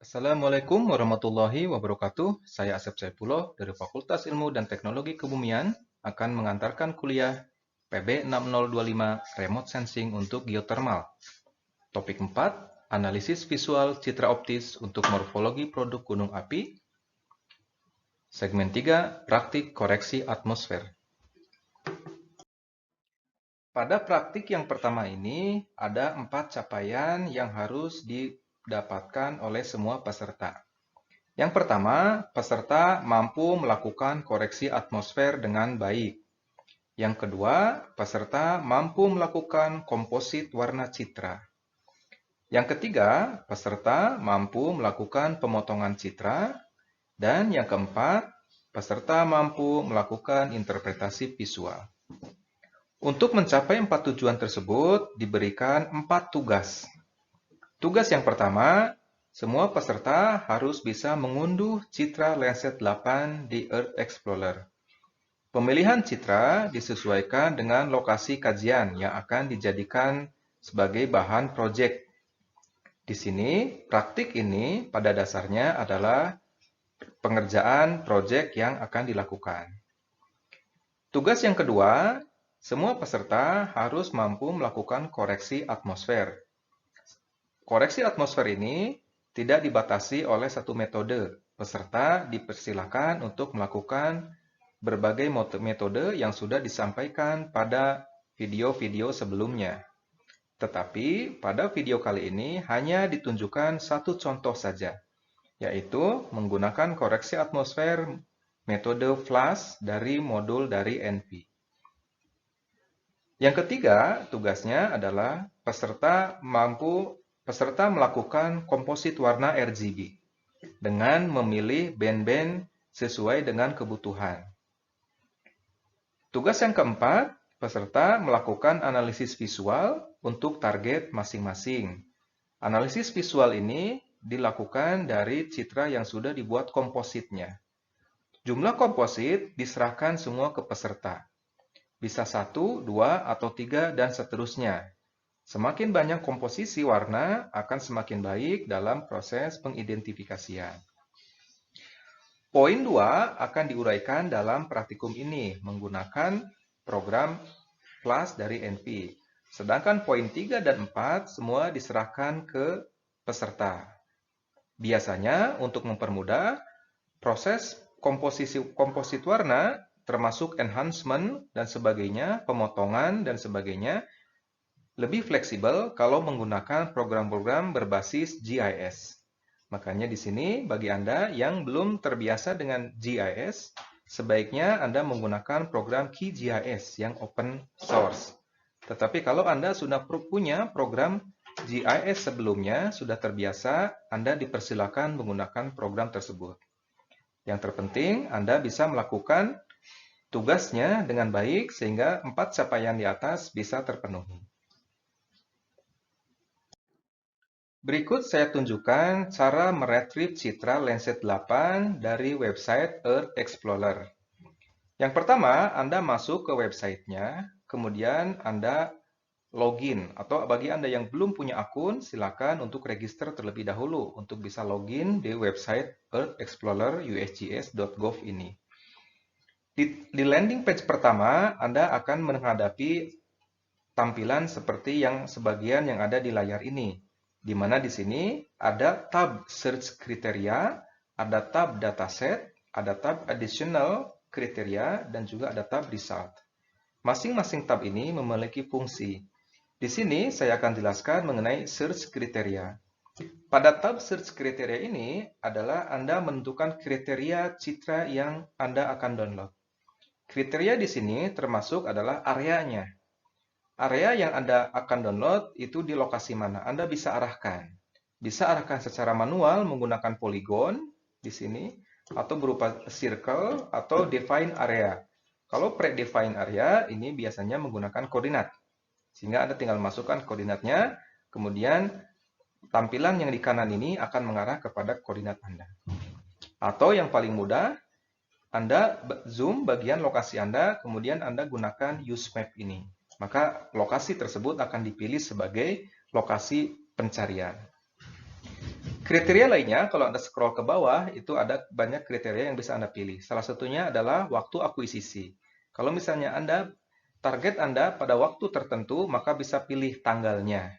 Assalamualaikum warahmatullahi wabarakatuh. Saya Asep Saifullah dari Fakultas Ilmu dan Teknologi Kebumian akan mengantarkan kuliah PB 6025 Remote Sensing untuk Geothermal. Topik 4, Analisis Visual Citra Optis untuk Morfologi Produk Gunung Api. Segmen 3, Praktik Koreksi Atmosfer. Pada praktik yang pertama ini, ada 4 capaian yang harus didapatkan oleh semua peserta. Yang pertama, peserta mampu melakukan koreksi atmosfer dengan baik. Yang kedua, peserta mampu melakukan komposit warna citra. Yang ketiga, peserta mampu melakukan pemotongan citra. Dan yang keempat, peserta mampu melakukan interpretasi visual. Untuk mencapai 4 tujuan tersebut, diberikan 4 tugas. Tugas yang pertama, semua peserta harus bisa mengunduh citra Landsat 8 di Earth Explorer. Pemilihan citra disesuaikan dengan lokasi kajian yang akan dijadikan sebagai bahan proyek. Di sini, praktik ini pada dasarnya adalah pengerjaan proyek yang akan dilakukan. Tugas yang kedua, semua peserta harus mampu melakukan koreksi atmosfer. Koreksi atmosfer ini tidak dibatasi oleh satu metode. Peserta dipersilakan untuk melakukan berbagai metode yang sudah disampaikan pada video-video sebelumnya. Tetapi pada video kali ini hanya ditunjukkan satu contoh saja, yaitu menggunakan koreksi atmosfer metode flash dari modul dari NV. Yang ketiga, tugasnya adalah peserta melakukan komposit warna RGB dengan memilih band-band sesuai dengan kebutuhan. Tugas yang keempat, peserta melakukan analisis visual untuk target masing-masing. Analisis visual ini dilakukan dari citra yang sudah dibuat kompositnya. Jumlah komposit diserahkan semua ke peserta. Bisa 1, 2, atau 3, dan seterusnya. Semakin banyak komposisi warna akan semakin baik dalam proses pengidentifikasian. Poin 2 akan diuraikan dalam praktikum ini menggunakan program Flash dari NV. Sedangkan poin 3 dan 4 semua diserahkan ke peserta. Biasanya untuk mempermudah proses komposit warna termasuk enhancement dan sebagainya, pemotongan dan sebagainya, lebih fleksibel kalau menggunakan program-program berbasis GIS. Makanya di sini bagi Anda yang belum terbiasa dengan GIS, sebaiknya Anda menggunakan program QGIS yang open source. Tetapi kalau Anda sudah punya program GIS sebelumnya, sudah terbiasa, Anda dipersilakan menggunakan program tersebut. Yang terpenting, Anda bisa melakukan tugasnya dengan baik sehingga 4 capaian di atas bisa terpenuhi. Berikut saya tunjukkan cara meretrieve citra Landsat 8 dari website Earth Explorer. Yang pertama, Anda masuk ke websitenya, kemudian Anda login. Atau bagi Anda yang belum punya akun, silakan untuk register terlebih dahulu untuk bisa login di website Earth Explorer usgs.gov ini. Di landing page pertama, Anda akan menghadapi tampilan seperti yang sebagian yang ada di layar ini, di mana di sini ada tab Search Kriteria, ada tab Dataset, ada tab Additional Kriteria, dan juga ada tab Result. Masing-masing tab ini memiliki fungsi. Di sini saya akan jelaskan mengenai Search Kriteria. Pada tab Search Kriteria ini adalah Anda menentukan kriteria citra yang Anda akan download. Kriteria di sini termasuk adalah areanya. Area yang Anda akan download itu di lokasi mana? Anda bisa arahkan. Bisa arahkan secara manual menggunakan poligon di sini, atau berupa circle, atau define area. Kalau pre-define area, ini biasanya menggunakan koordinat. Sehingga Anda tinggal masukkan koordinatnya, kemudian tampilan yang di kanan ini akan mengarah kepada koordinat Anda. Atau yang paling mudah, Anda zoom bagian lokasi Anda, kemudian Anda gunakan use map ini. Maka lokasi tersebut akan dipilih sebagai lokasi pencarian. Kriteria lainnya, kalau Anda scroll ke bawah, itu ada banyak kriteria yang bisa Anda pilih. Salah satunya adalah waktu akuisisi. Kalau misalnya target Anda pada waktu tertentu, maka bisa pilih tanggalnya.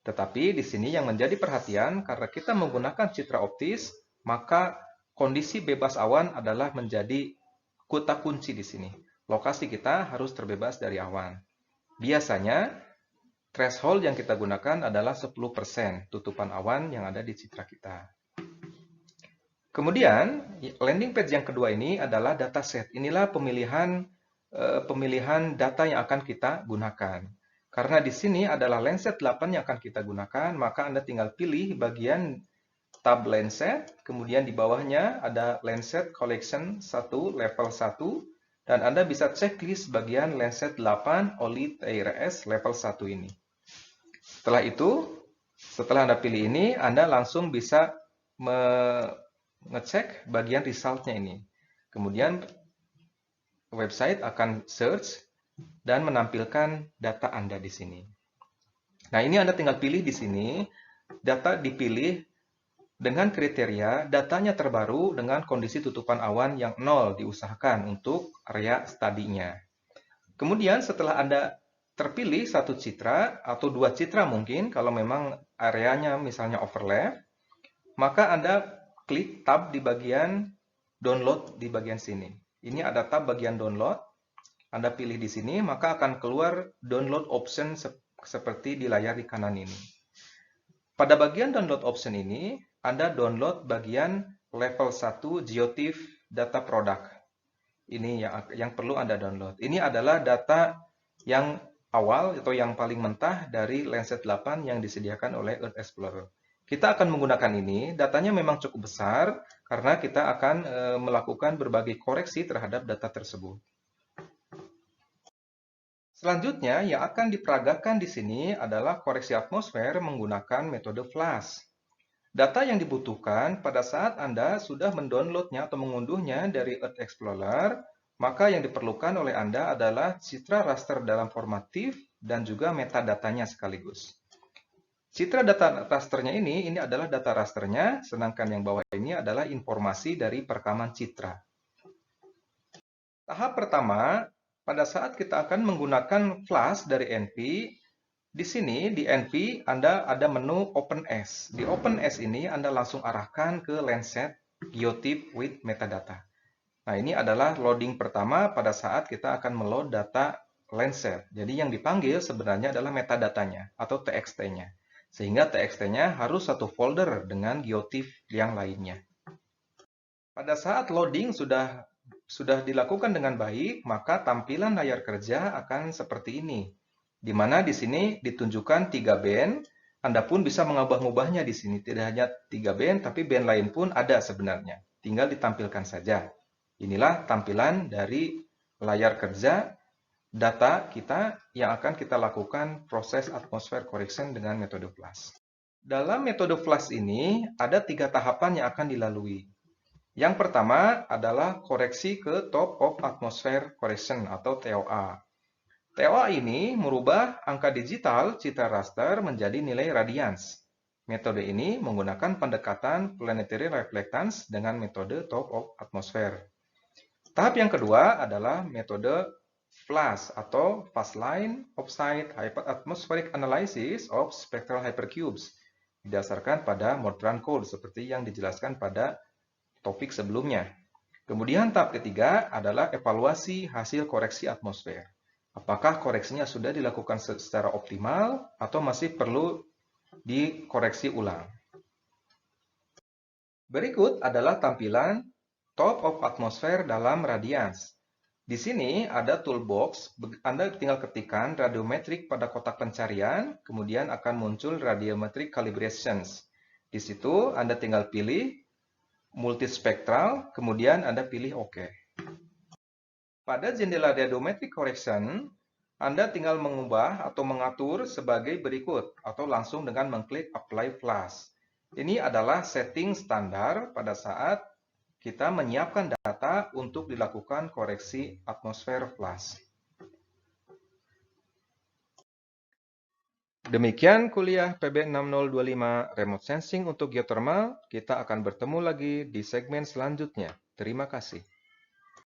Tetapi di sini yang menjadi perhatian, karena kita menggunakan citra optis, maka kondisi bebas awan adalah menjadi kata kunci di sini. Lokasi kita harus terbebas dari awan. Biasanya, threshold yang kita gunakan adalah 10% tutupan awan yang ada di citra kita. Kemudian, landing page yang kedua ini adalah dataset. Inilah pemilihan data yang akan kita gunakan. Karena di sini adalah Landsat 8 yang akan kita gunakan, maka Anda tinggal pilih bagian tab Landsat, kemudian di bawahnya ada Landsat Collection 1 level 1, dan Anda bisa checklist bagian Landsat 8 OLED TRS level 1 ini. Setelah itu, setelah Anda pilih ini, Anda langsung bisa ngecek bagian resultnya ini. Kemudian website akan search dan menampilkan data Anda di sini. Nah, ini Anda tinggal pilih di sini, data dipilih dengan kriteria datanya terbaru dengan kondisi tutupan awan yang 0 diusahakan untuk area studinya. Kemudian setelah Anda terpilih satu citra atau dua citra mungkin, kalau memang areanya misalnya overlap, maka Anda klik tab di bagian download di bagian sini. Ini ada tab bagian download. Anda pilih di sini, maka akan keluar download option seperti di layar di kanan ini. Pada bagian download option ini, Anda download bagian level 1 Geotiff Data Product. Ini yang perlu Anda download. Ini adalah data yang awal atau yang paling mentah dari Landsat 8 yang disediakan oleh Earth Explorer. Kita akan menggunakan ini, datanya memang cukup besar karena kita akan melakukan berbagai koreksi terhadap data tersebut. Selanjutnya, yang akan diperagakan di sini adalah koreksi atmosfer menggunakan metode flash. Data yang dibutuhkan pada saat Anda sudah mendownloadnya atau mengunduhnya dari Earth Explorer, maka yang diperlukan oleh Anda adalah citra raster dalam format TIFF dan juga metadatanya sekaligus. Citra data rasternya ini adalah data rasternya, sedangkan yang bawah ini adalah informasi dari perekaman citra. Tahap pertama, pada saat kita akan menggunakan flash dari NV, di sini di NV Anda ada menu OpenS. Di OpenS ini Anda langsung arahkan ke Landsat Geotiff with Metadata. Nah, ini adalah loading pertama pada saat kita akan meload data Landsat. Jadi yang dipanggil sebenarnya adalah metadatanya atau TXT-nya. Sehingga TXT-nya harus satu folder dengan Geotiff yang lainnya. Pada saat loading sudah dilakukan dengan baik, maka tampilan layar kerja akan seperti ini. Di mana di sini ditunjukkan 3 band, Anda pun bisa mengubah-ubahnya di sini. Tidak hanya 3 band, tapi band lain pun ada sebenarnya. Tinggal ditampilkan saja. Inilah tampilan dari layar kerja data kita yang akan kita lakukan proses atmosfer correction dengan metode flash. Dalam metode flash ini, ada 3 tahapan yang akan dilalui. Yang pertama adalah koreksi ke top of atmosphere correction atau TOA. TOA ini merubah angka digital citra raster menjadi nilai radians. Metode ini menggunakan pendekatan planetary reflectance dengan metode top of atmosphere. Tahap yang kedua adalah metode FLAS atau Fast Line Offsite Atmospheric Analysis of Spectral Hypercubes didasarkan pada Mortran Code seperti yang dijelaskan pada topik sebelumnya. Kemudian tahap ketiga adalah evaluasi hasil koreksi atmosfer. Apakah koreksinya sudah dilakukan secara optimal atau masih perlu dikoreksi ulang. Berikut adalah tampilan top of atmosphere dalam radians. Di sini ada toolbox, Anda tinggal ketikkan radiometric pada kotak pencarian, kemudian akan muncul radiometric calibrations. Di situ Anda tinggal pilih multispektral, kemudian Anda pilih OK. Pada jendela radiometric correction, Anda tinggal mengubah atau mengatur sebagai berikut, atau langsung dengan mengklik Apply Flash. Ini adalah setting standar pada saat kita menyiapkan data untuk dilakukan koreksi atmosfer flash. Demikian kuliah PB 6025 Remote Sensing untuk geothermal. Kita akan bertemu lagi di segmen selanjutnya. Terima kasih.